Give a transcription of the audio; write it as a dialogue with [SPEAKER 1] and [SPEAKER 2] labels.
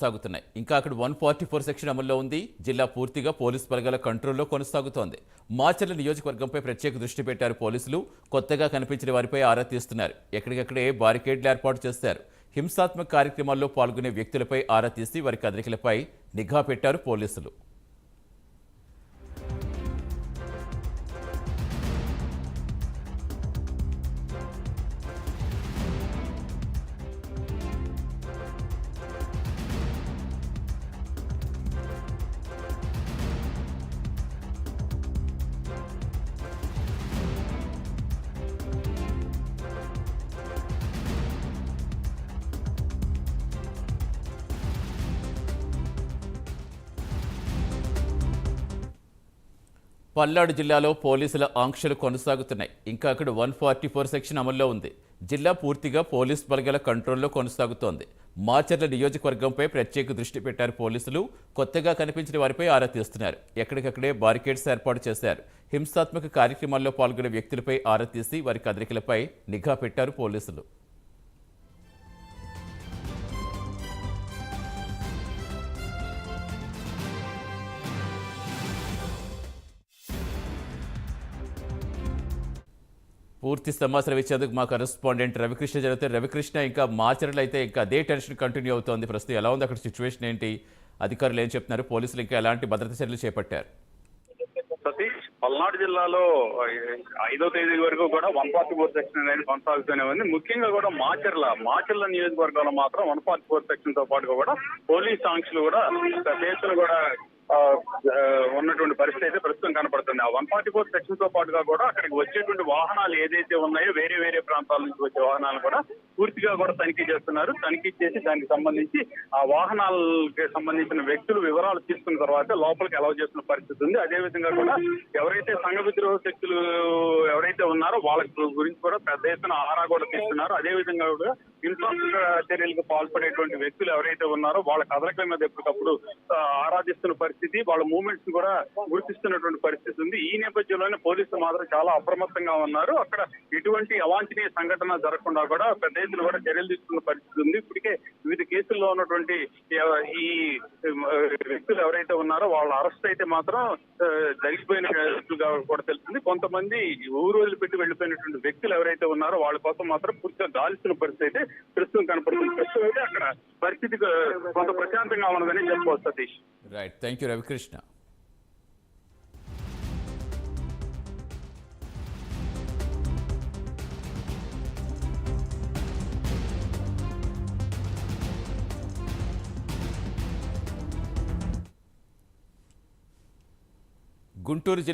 [SPEAKER 1] సాగుతున్నాయి. ఇంకా అక్కడ 144 సెక్షన్ అమల్లో ఉంది. జిల్లా పూర్తిగా పోలీస్ బలగాల కంట్రోల్లో కొనసాగుతోంది. మాచర్ల నియోజకవర్గంపై ప్రత్యేక దృష్టి పెట్టారు పోలీసులు. కొత్తగా కనిపించిన వారిపై ఆరా తీస్తున్నారు. ఎక్కడికక్కడే బారికేడ్లు ఏర్పాటు చేశారు. హింసాత్మక కార్యక్రమాల్లో పాల్గొనే వ్యక్తులపై ఆరా తీసి వారి కదలికలపై నిఘా పెట్టారు పోలీసులు. పల్నాడు జిల్లాలో పోలీసుల ఆంక్షలు కొనసాగుతున్నాయి. ఇంకా అక్కడ 144 సెక్షన్ అమల్లో ఉంది. జిల్లా పూర్తిగా పోలీస్ బలగాల కంట్రోల్లో కొనసాగుతోంది. మాచర్ల నియోజకవర్గంపై ప్రత్యేక దృష్టి పెట్టారు పోలీసులు. కొత్తగా కనిపించిన వారిపై ఆరా తీస్తున్నారు. ఎక్కడికక్కడే బారికేడ్స్ ఏర్పాటు చేశారు. హింసాత్మక కార్యక్రమాల్లో పాల్గొనే వ్యక్తులపై ఆరా తీసి వారి కదలికలపై నిఘా పెట్టారు పోలీసులు. పూర్తి సమాచారం ఇచ్చేందుకు మా కరెస్పాండెంట్ రవికృష్ణ జరుగుతారు. రవికృష్ణ, ఇంకా మాచర్లు అయితే ఇంకా అదే టెన్షన్ కంటిన్యూ అవుతోంది. ప్రస్తుతం ఎలా ఉంది అక్కడ సిచ్యువేషన్ ఏంటి? అధికారులు ఏం చెప్తున్నారు? పోలీసులు ఇంకా ఎలాంటి భద్రతా చర్యలు చేపట్టారు?
[SPEAKER 2] సతీష్, పల్నాడు జిల్లాలో 5వ తేదీ వరకు కూడా 144 సెక్షన్ అనేది కొనసాగుతూనే ఉంది. ముఖ్యంగా కూడా మాచర్ల నియోజకవర్గంలో మాత్రం 144 సెక్షన్ తో పాటుగా కూడా పోలీస్ ఆంక్షలు కూడా కేసులు కూడా ఉన్నటువంటి పరిస్థితి అయితే ప్రస్తుతం కనపడుతుంది. ఆ 144 సెక్షన్ తో పాటుగా కూడా అక్కడికి వచ్చేటువంటి వాహనాలు ఏదైతే ఉన్నాయో వేరే ప్రాంతాల నుంచి వచ్చే వాహనాలు కూడా పూర్తిగా కూడా తనిఖీ చేస్తున్నారు. తనిఖీ చేసి దానికి సంబంధించి ఆ వాహనాలకి సంబంధించిన వ్యక్తులు వివరాలు తీసుకున్న తర్వాత లోపలికి అలౌ చేస్తున్న పరిస్థితి ఉంది. అదే విధంగా కూడా ఎవరైతే సంఘ విద్రోహ శక్తులు ఎవరైతే ఉన్నారో వాళ్ళ గురించి కూడా పెద్ద ఎత్తున ఆరా కూడా తీస్తున్నారు. అదే విధంగా కూడా హింసాత్మక చర్యలకు పాల్పడేటువంటి వ్యక్తులు ఎవరైతే ఉన్నారో వాళ్ళ కదలికల మీద ఎప్పటికప్పుడు ఆరాధిస్తున్న పరిస్థితి, వాళ్ళ మూవ్మెంట్స్ కూడా గుర్తిస్తున్నటువంటి పరిస్థితి ఉంది. ఈ నేపథ్యంలోనే పోలీసులు మాత్రం చాలా అప్రమత్తంగా ఉన్నారు. అక్కడ ఎటువంటి అవాంఛనీయ సంఘటన జరగకుండా కూడా పెద్ద ఎత్తున కూడా చర్యలు తీసుకున్న పరిస్థితి ఉంది. ఇప్పటికే వివిధ కేసుల్లో ఉన్నటువంటి ఈ వ్యక్తులు ఎవరైతే ఉన్నారో వాళ్ళ అరెస్ట్ అయితే మాత్రం జరిగిపోయినట్లుగా కూడా తెలుస్తుంది. కొంతమంది ఊరు వదిలిపెట్టి వెళ్లిపోయినటువంటి వ్యక్తులు ఎవరైతే ఉన్నారో వాళ్ళ కోసం మాత్రం పూర్తిగా గాలిస్తున్న పరిస్థితి అయితే ప్రస్తుతం కనపడుతుంది. ప్రస్తుతం అయితే అక్కడ పరిస్థితి కొంత ప్రశాంతంగా ఉన్నదని చెప్పుకోవచ్చు. Satish,
[SPEAKER 1] right, thank you Ravikrishna. Guntur జిల్లా